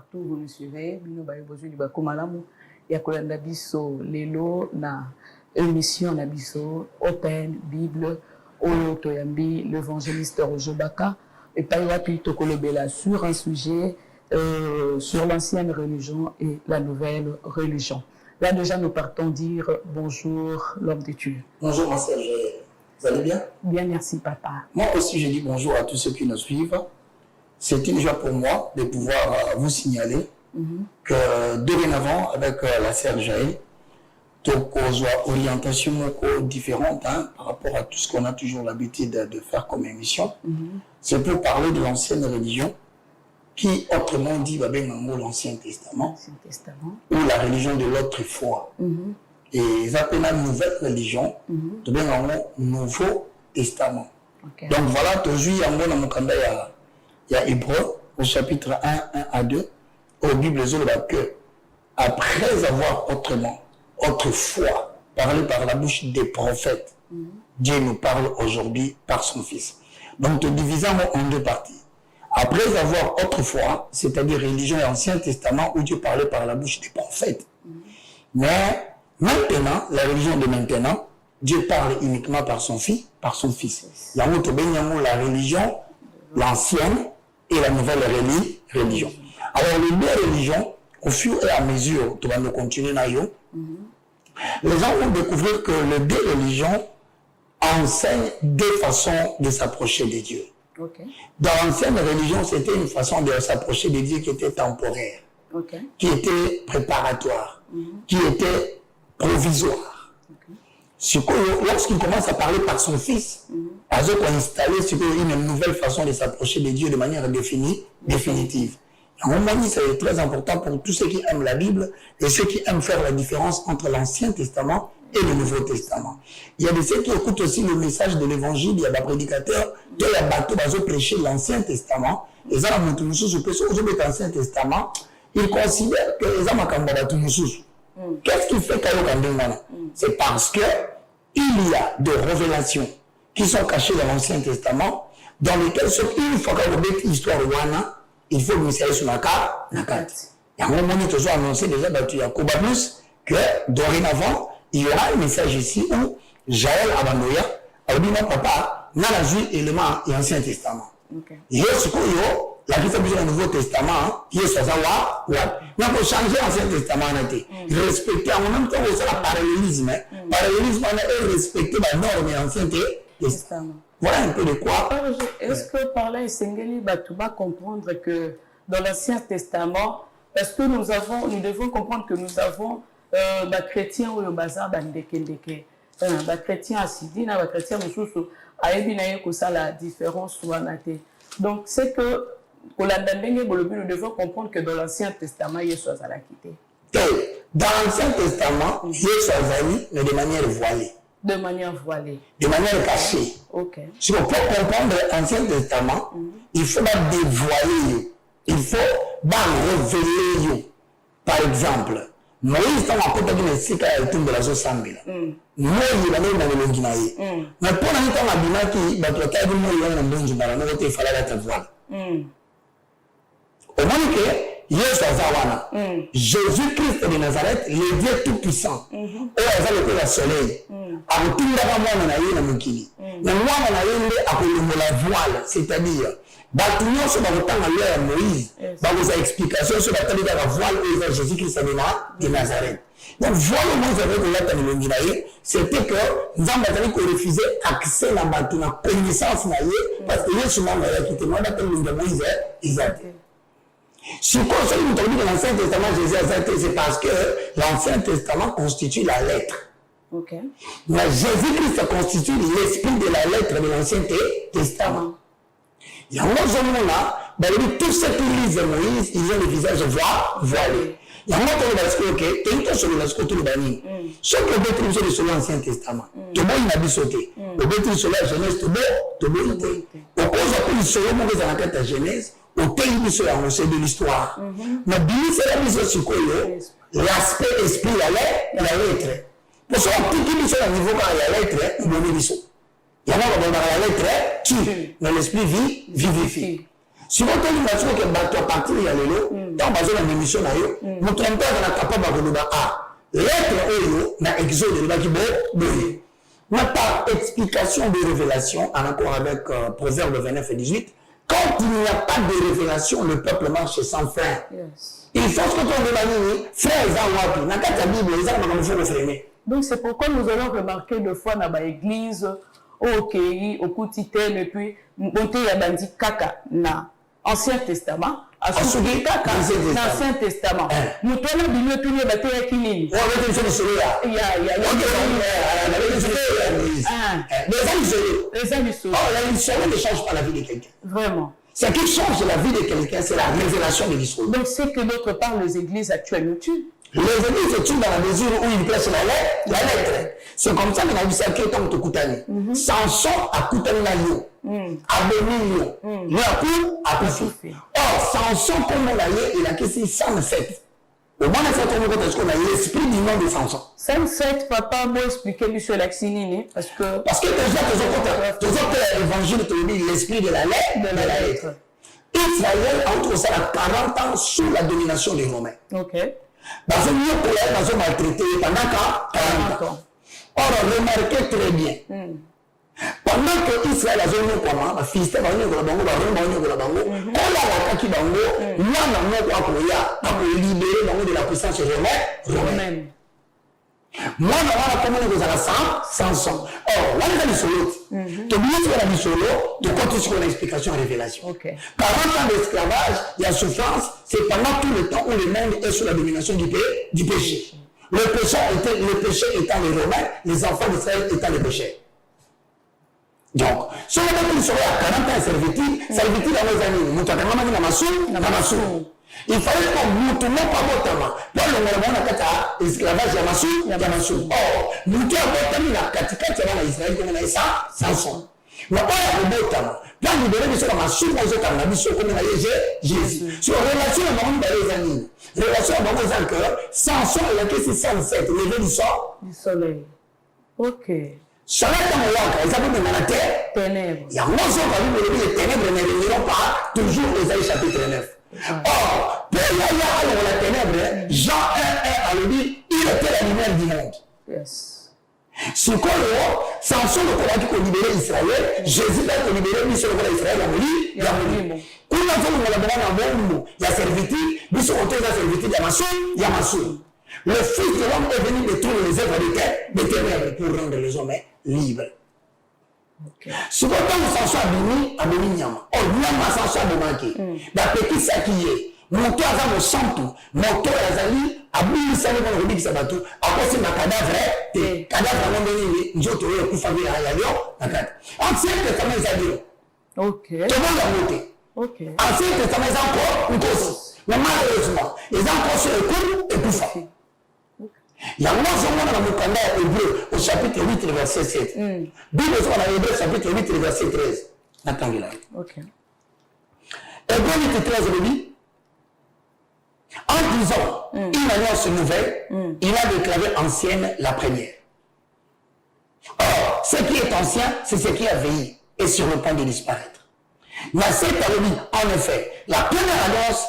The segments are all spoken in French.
partout où vous nous suivez. Bino ba besoin du bakomalamu ya kolanda biso lelo na émission na biso Open Bible oyo toyambi l'évangéliste Roger Baka et Paiwapi Tokolobela sur un sujet sur l'ancienne religion et la nouvelle religion. Là déjà nous partons dire bonjour l'homme de Dieu. Bonjour ma sœur, vous allez bien? Bien, merci papa. Moi aussi je dis bonjour à tous ceux qui nous suivent. C'est une joie pour moi de pouvoir vous signaler que dorénavant avec la sœur Jaël, une orientation différente par rapport à tout ce qu'on a toujours l'habitude de faire comme émission. C'est pour parler de l'ancienne religion qui autrement dit l'Ancien Testament ou la religion de l'autre foi. Et ils appellent la nouvelle religion de Nouveau Testament. Okay. Donc voilà, aujourd'hui, il y a Hébreu au chapitre 1 à 2, au Bible, que après avoir autrefois parlé par la bouche des prophètes, Dieu nous parle aujourd'hui par son Fils. Donc, nous divisons en deux parties. Après avoir autrefois, c'est-à-dire religion et Ancien Testament, où Dieu parlait par la bouche des prophètes. Mais maintenant, la religion de maintenant, Dieu parle uniquement par son Fils. Il y a la religion, l'ancienne et la nouvelle religion. Alors, les deux religions, au fur et à mesure, tu vas nous continuer, les gens vont découvrir que les deux religions enseignent deux façons de s'approcher de Dieu. Okay. Dans l'ancienne religion, c'était une façon de s'approcher de Dieu qui était temporaire, qui était préparatoire, qui était provisoire. Lorsqu'il commence à parler par son Fils, parce qu'on a installé une nouvelle façon de s'approcher de Dieu de manière définitive. À un moment donné, c'est très important pour tous ceux qui aiment la Bible et ceux qui aiment faire la différence entre l'Ancien Testament et le Nouveau Testament. Il y a de ceux qui écoutent aussi le message de l'Évangile, il y a des prédicateurs, il y a des bateaux qui prêchent l'Ancien Testament. Et ça, l'Ancien Testament, ils considèrent que les hommes qu'est-ce qui fait qu'ils c'est parce que il y a des révélations qui sont cachées dans l'Ancien Testament, dans lesquelles, une fois qu'on a une histoire il faut que ça sur la carte. Et à un moment donné, tu as annoncé déjà que dorénavant, il y aura un message ici où Jaël Abandoya a dit non, papa, n'a la juif élément et Ancien Testament. Il y a ce qu'il y a, la vie du Nouveau Testament, il y a ça, mais pour changer l'Ancien Testament, il respectait en même temps aussi le parallélisme. Le parallélisme est respecté par la norme et l'Ancien Testament. Voilà un peu de quoi. Est-ce que par là, Sengeli va comprendre que dans l'Ancien Testament, parce que nous devons comprendre que nous avons des chrétiens ou le bazar bandekendeke, des chrétiens assidina, des chrétiens mususu, aébinaye que ça la différence soit natée. Donc c'est que nous devons comprendre que dans l'Ancien Testament, il y a chose à la quitter. Dans l'Ancien Testament, il y a chose à lui, mais de manière voilée. De manière voilée. De manière cachée. Ok. Si on peut comprendre l'Ancien Testament, il faut dévoiler, il faut révéler. Par exemple, Moïse, dans la côte de l'Est, il a de la Zosambila. Moïse, il a dans le Longinaï. Mais pour l'instant, la Bina qui, il a dit Moïse, il a dit il fallait être voilé. Au moins que, Jésus-Christ de Nazareth, le Dieu tout-puissant, où il a le soleil, a retenu la mokili. Mais moi, la voile, c'est-à-dire, Batouillon sur le temps à Moïse, vous avez explication sur la voile où Jésus-Christ de Nazareth. Donc, voile Moïse avec le Longinaï, c'était que nous avons refusé accès à la bateau, la connaissance, parce que Jésus m'a quitté, moi, le Moïse, Isaac. Si on considère que l'Ancien Testament, Jésus a dit, c'est parce que l'Ancien Testament constitue la lettre. Mais Jésus-Christ constitue l'esprit de la lettre de l'Ancien Testament. Il y a un moment là, tous ceux qui lisent Moïse, ils ont le visage voilé. Il y a un moment où il y a sur le banni. Ceux qui ont détruit sur l'Ancien Testament, tout le monde a dit sauter. Au détruit sur la Genèse, tout le monde a dit. Au cause de sur le monde de la Genèse, au pays de l'histoire. Mais bien, c'est la mise sur l'aspect esprit, la lettre. Pour ça, tout qui est sur le niveau quand il y a la lettre, il y a la lettre qui, dans l'esprit vivifie. Si vous avez une nation qui est bateau à partir de l'élo, dans une émission, vous trompez dans la capable de l'être na exode de l'Akibo. Mais par explication de révélation, en accord avec Proverbe 29 et 18, quand il n'y a pas de révélation, le peuple marche sans frein. Yes. Il faut que ton demande, frère, dans la Bible, les armes comme il faut le freiner. Donc c'est pourquoi nous allons remarquer deux fois dans l'église, au Kéi, au Koutitém, et puis, monter à Bandi Kaka, dans l'Ancien Testament, à Souki Kaka, dans l'Ancien Testament. Nous avons dit que nous avons dit que nous avons ne change pas la vie de quelqu'un. Vraiment. Ce qui change la vie de quelqu'un, c'est la révélation de l'histoire. Donc c'est que d'autre part, les églises actuelles nous tuent. Les églises se tuent dans la mesure où ils placent la lettre. C'est comme ça qu'on a vu ça qui est comme Tokutani. Samson a Koutani na yo. Aboni yo. Léakou a Poufi. Or, Samson, comme on l'a eu, il a quitté 107. Au moins, on a l'esprit du nom de Samson. 107, papa m'a expliqué monsieur Laxinini, parce que déjà, l'évangile te dit l'esprit de la lettre. Israël a entre ça 40 ans sous la domination des Romains. Ok. Parce que nous, pour les gens maltraités pendant 40 ans. Or, remarquez très bien. Pendant que Israël a zone comment, fils de Bango, on a la qui Bango, moi, on libéré de la puissance romaine. Moi, on a commandé à 100. Or, là, on a dit solo. Tu as dit solo, de quoi tu as l'explication et révélation. 40 ans d'esclavage, il y a souffrance, c'est pendant tout le temps où le monde est sous la domination du péché. Le péché étant les Romains, les enfants d'Israël étant les péchés. Donc, si on a dit solo à 40 ans servitude dans nos années, nous avons il fallait qu'on ne nous pas botama. Pour le moment, on a esclavage Yamassou. Or, nous avons botami la katika tchana Israël comme on a ça, Samson. Mais on a botama. Pour libérer de ce Yamassou, on a Nabiso comme on a Jésus. Sur relation à mon des années, relation à mon cœur, Samson il a quitté 107, levé du soleil. Ok. Ça va être un waka, ils avaient dans la terre. Ténèbres. Il y a un monstre qui a vu les ténèbres ne reviendront pas toujours aux chapitre 9. Or, pour la ténèbre, Jean 1 a le dit, il était la lumière du monde. Yes. Si quoi Samson le qui a libéré Israël, Jésus a libéré lui sur Israël, il a mouru. Quand on a il y a servitude, lui sur la servitude, il y a Yamassou. Le Fils de l'homme est venu détruire les œuvres des ténèbres pour rendre les hommes libres. Si vous avez Samson abimi Nyama, Nyama Samson abomaki, la petite sakiye, monto à mon santo, monto à Zali, abimi sali mon rubik sabatou, après c'est ma cadavre, cadavre à mon béni, njoto et kufami à yayo, nakata. Ancien Testament Zadio. Ok. Tout le monde a voté. Ok. Ancien Testament encore une cause. Mais malheureusement, ils ont encore sur le coup et kufa. Il y a un moment dans le Mukanda hébreu au chapitre 8, verset 7. Bible sur la Hébreu, chapitre 8, verset 13. Attendez là. Ok. Hébreu 8, 13, le dit. En disant une alliance nouvelle, il a déclaré ancienne la première. Or, ce qui est ancien, c'est ce qui a vieilli et sur le point de disparaître. Mais cette alliance, en effet, la première alliance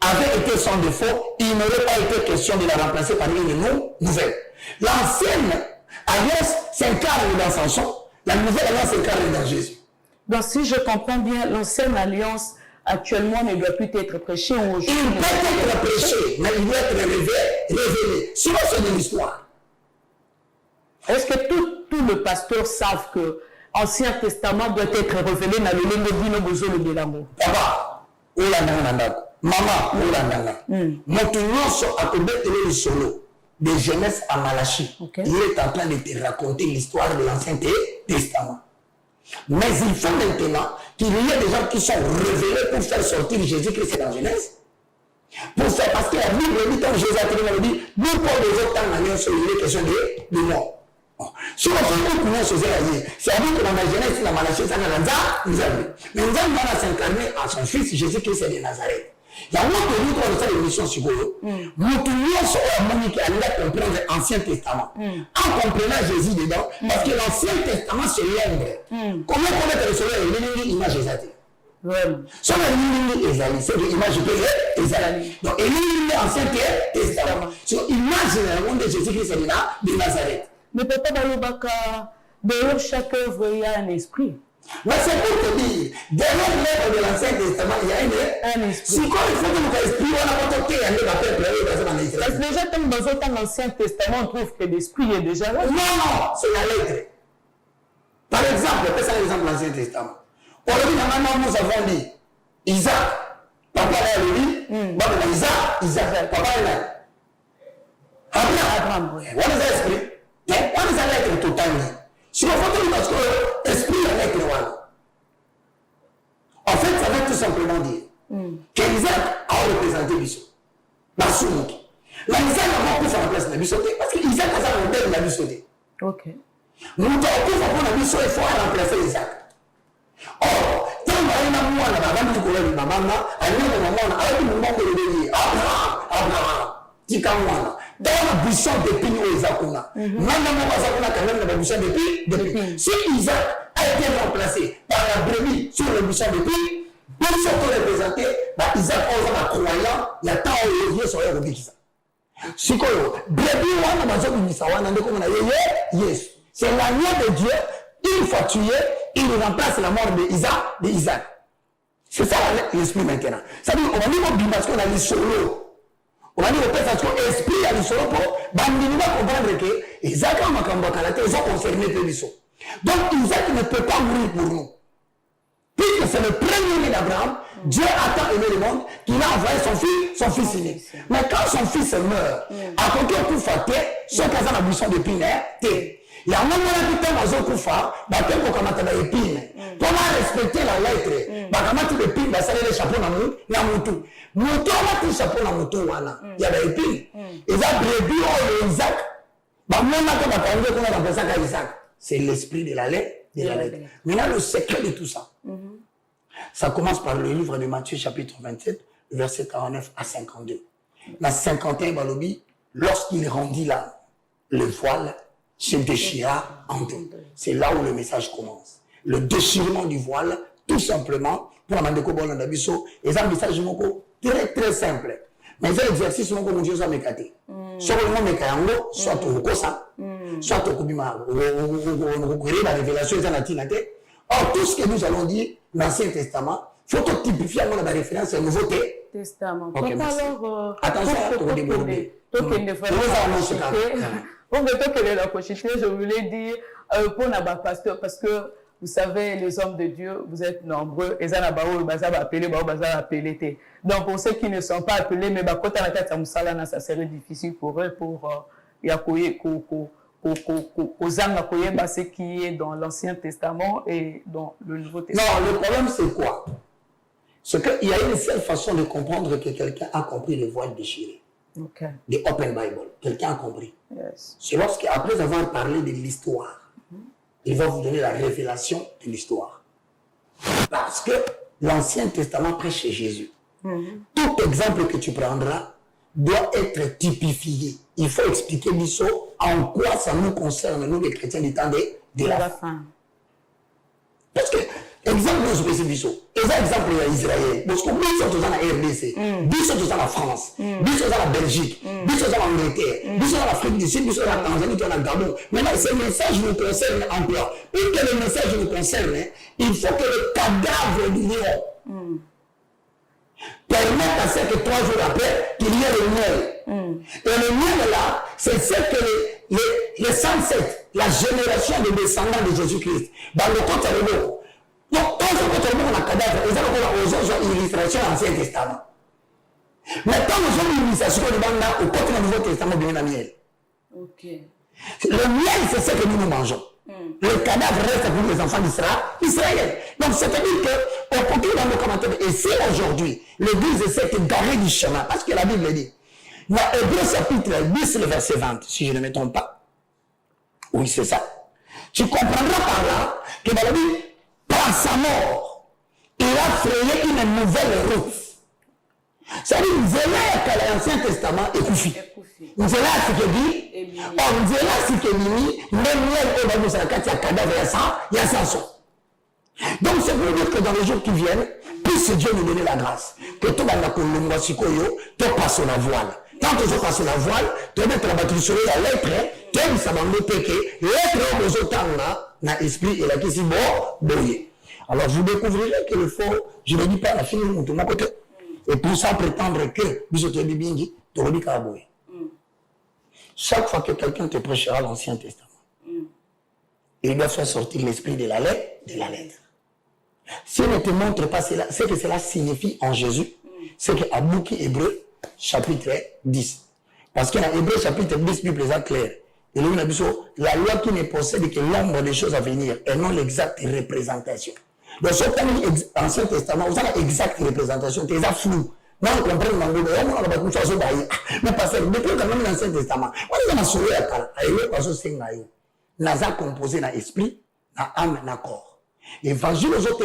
avait été sans défaut, il n'aurait pas été question de la remplacer par une nouvelle. L'ancienne alliance s'incarne dans Samson, la nouvelle alliance s'incarne dans Jésus. Donc si je comprends bien, l'ancienne alliance actuellement ne doit plus être prêchée aujourd'hui. Il peut être prêché, mais il doit être révélé. Sinon c'est de l'histoire. Est-ce que tous les pasteurs savent que l'Ancien Testament doit être révélé dans le Lengobino Bozo le Bélango? Papa, maman, moto nyonso akobetele le solo de Genèse à Malachie. Il est en train de te raconter l'histoire de l'Ancien Testament. Mais il faut maintenant qu'il y ait des gens qui sont révélés pour faire sortir Jésus-Christ dans Genèse. Pour faire, parce que la Bible dit, comme Jésus a dit, nous pour les autres temps, il est question de mort. Si on fait une chose, c'est-à-dire que dans la Genèse, dans Malachie, ça n'a pas nous avons. Mais nous avons s'incarner à son fils Jésus-Christ de Nazareth. Il y a un autre livre dans cette émission sur Goyo. Nous tous Monique à comprendre l'Ancien Testament. En comprenant Jésus dedans, parce que l'Ancien Testament c'est l'ombre. Comment connaître le soleil et l'image exacte? Vraiment. So na nini ezali, c'est l'image que ezali. Donc éliminer ancien testament. So image na monde de Jésus-Christ de Nazareth. Mais papa balobaka derrière chaque œuvre il y a un esprit. Mais c'est pour te dire, derrière l'œuvre de l'Ancien Testament, il y a un esprit. Si quand il faut que nous esprit, on a pas toqué, on a pas fait. Parce que déjà, dans l'Ancien Testament, on trouve que l'esprit est déjà là. Non, c'est la lettre. Par exemple, c'est ça l'exemple de l'Ancien Testament. Aujourd'hui, maintenant, nous avons dit Isaac, papa l'a dit, Isaac, papa l'a dit. Abraham, on est esprit. On est lettre totalement. Si on fait parce que l'esprit est lettre, en fait, ça veut tout simplement dire qu'Isaac a représenté Bissot. Bassoumouki. Là, Isaac n'a pas pu faire la place de la Bissoté parce qu'Isaac a fait le modèle de la Bissoté. Ok. Nous avons pu faire la Bissot, il faut remplacer Isaac. Or, tant qu'il y a un mois, avant de courir, maman, Abraham, Tikawana. Dans la buisson d'épines au Isaacouna. Maintenant, quand même la buisson d'épines. Si Isaac a été remplacé par la brebis sur le buisson d'épines, pour se représenter, Isaac a un croyant, il y a tant de levier sur le Rubikisa. Si brebis, c'est l'agneau de Dieu, une fois tué, il remplace la mort d'Isaac. C'est ça l'esprit maintenant. Ça veut dire qu'on a dit parce qu'on a dit solo. On a dit au parce que l'esprit a dit solo pour comprendre que Isaac a makambakalate, ils sont concernés de l'issue. Donc Isaac ne peut pas mourir pour nous. Puisque c'est le premier d'Abraham, Dieu a tant aimé le monde qu'il a envoyé son fils unique. Mais quand son fils meurt, à côté de tout faté, son cas a buisson d'épines, il y a un moment où il y a un kufa, comment respecter la lettre, il y a des chapeaux dans le moutou. Moutou a des chapeaux dans le moutou, il y a des épines. Et ça, brebis, Isaac, c'est l'esprit de la lettre. Maintenant, le secret de tout ça, ça commence par le livre de Matthieu, chapitre 27, verset 49 à 52. Dans 51, Balobi, lorsqu'il rendit là, le voile se déchira en deux. C'est là où le message commence. Le déchirement du voile, tout simplement, pour la Mandeko Bolandabiso, et c'est un message très très simple. Mais c'est l'exercice que mon Dieu soit mécaté. Soit le monde mécayango, soit au Kosa, soit au Kubima, au la révélation, or, tout ce que nous allons dire dans l'Ancien Testament, il faut typifier la référence au Nouveau Testament. Okay, alors, attention, pour déborder. Je voulais dire pour nos pasteurs, parce que vous savez, les hommes de Dieu, vous êtes nombreux. Et ça, donc, pour ceux qui ne sont pas appelés, mais ça serait difficile pour eux pour ce qui est dans l'Ancien Testament et dans le Nouveau Testament. Non, le problème, c'est quoi? C'est qu'il y a une seule façon de comprendre que quelqu'un a compris le voile déchiré. Okay. The Open Bible. Quelqu'un a compris. Yes. C'est lorsqu'après avoir parlé de l'histoire, il va vous donner la révélation de l'histoire. Parce que l'Ancien Testament prêche chez Jésus. Tout exemple que tu prendras doit être typifié. Il faut expliquer l'histoire en quoi ça nous concerne, nous les chrétiens du temps de la fin. Parce que, exemple, nous spécifions. Exemple, il y a Israël. Parce que nous sommes dans la RDC, nous sommes dans la France, nous sommes dans la Belgique, nous sommes dans l'Angleterre, nous sommes dans l'Afrique du Sud, nous sommes dans la Tanzanie, nous sommes dans le Gabon. Maintenant, ce message nous concerne encore. Pour que le message nous concerne, il faut que le cadavre du lion permette à ce que 3 jours après, qu'il y ait le miel. Et le miel là, c'est ce que les 107, la génération des descendants de Jésus-Christ, dans le côté de l'eau. Donc, quand on a un cadavre, ils ont une illustration dans l'Ancien Testament. Mais quand nous avons une illustration au côté du Nouveau Testament, bien la miel. Okay. Le miel, c'est ce que nous mangeons. Le cadavre reste pour les enfants d'Israël. Donc, c'est-à-dire qu'on continue dans nos commentaires. Et si aujourd'hui, l'Église essaie de garer du chemin, parce que la Bible dit, dans Hébreux chapitre 10, le verset 20, si je ne me trompe pas. Oui, c'est ça. Tu comprendras par là que dans la Bible, par sa mort, il a frayé une nouvelle route. C'est-à-dire, que l'Ancien Testament est couffé. Nous allons à ce que dit, or nous allons à ce que dit, même là, on va nous faire un cadavre, il y a ça son. Donc c'est pour dire que dans les jours qui viennent, puisse Dieu nous donner la grâce. Que tout le monde te passe la voile. Quand tu passes la voile, tu vas mettre la batterie sur la lettre, tu vas s'abandonner péché, lettre aux autres dans l'esprit et la question bon, boyer. Alors vous découvrirez que le faux, je ne dis pas la fin de mon côté. Et pour ça, prétendre que vous êtes bien dit, tu vas dire boyer. Chaque fois que quelqu'un te prêchera l'Ancien Testament, il doit faire sortir l'esprit de la lettre. Si on ne te montre pas cela, c'est que cela signifie en Jésus, c'est qu'à Bouki Hébreu, chapitre 10. Parce que dans Hébreu, chapitre 10, Bible est clair. Et là, la loi qui ne possède que l'ombre des choses à venir et non l'exacte représentation. Donc, ce l'Ancien Testament, vous avez l'exacte représentation, c'est flou. Non, on comprend mais parce que depuis quand même l'Ancien Testament, on a sauvé à Kala, composé dans l'esprit, dans l'âme, dans le corps. L'évangile aux autres,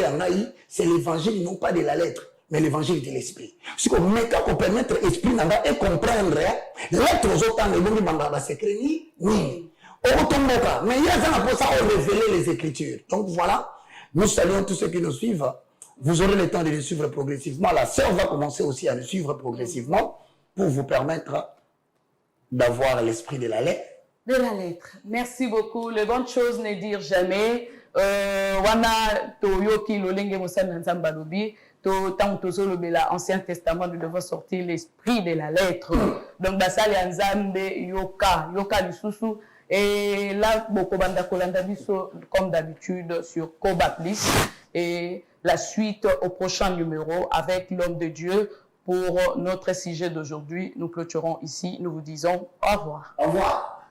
c'est l'évangile non pas de la lettre, mais l'évangile de l'esprit. Si on met qu'on peut mettre l'esprit et comprendre, l'être aux autres, les gens qui secret ni. Mais il y a ça pour ça on révéler les Écritures. Donc voilà, nous saluons tous ceux qui nous suivent. Vous aurez le temps de les suivre progressivement. La sœur va commencer aussi à les suivre progressivement pour vous permettre d'avoir l'esprit de la lettre. De la lettre. Merci beaucoup. Les bonnes choses ne dire jamais. Wana toyoki lolenge mosana nzamba lobi to tant tozolo bela Ancien Testament nous devons sortir l'esprit de la lettre. Donc basali nzambe yoka lisusu et là boko banda kolanda biso comme d'habitude sur Koba Plus et la suite au prochain numéro avec l'homme de Dieu pour notre sujet d'aujourd'hui. Nous clôturons ici. Nous vous disons au revoir. Au revoir.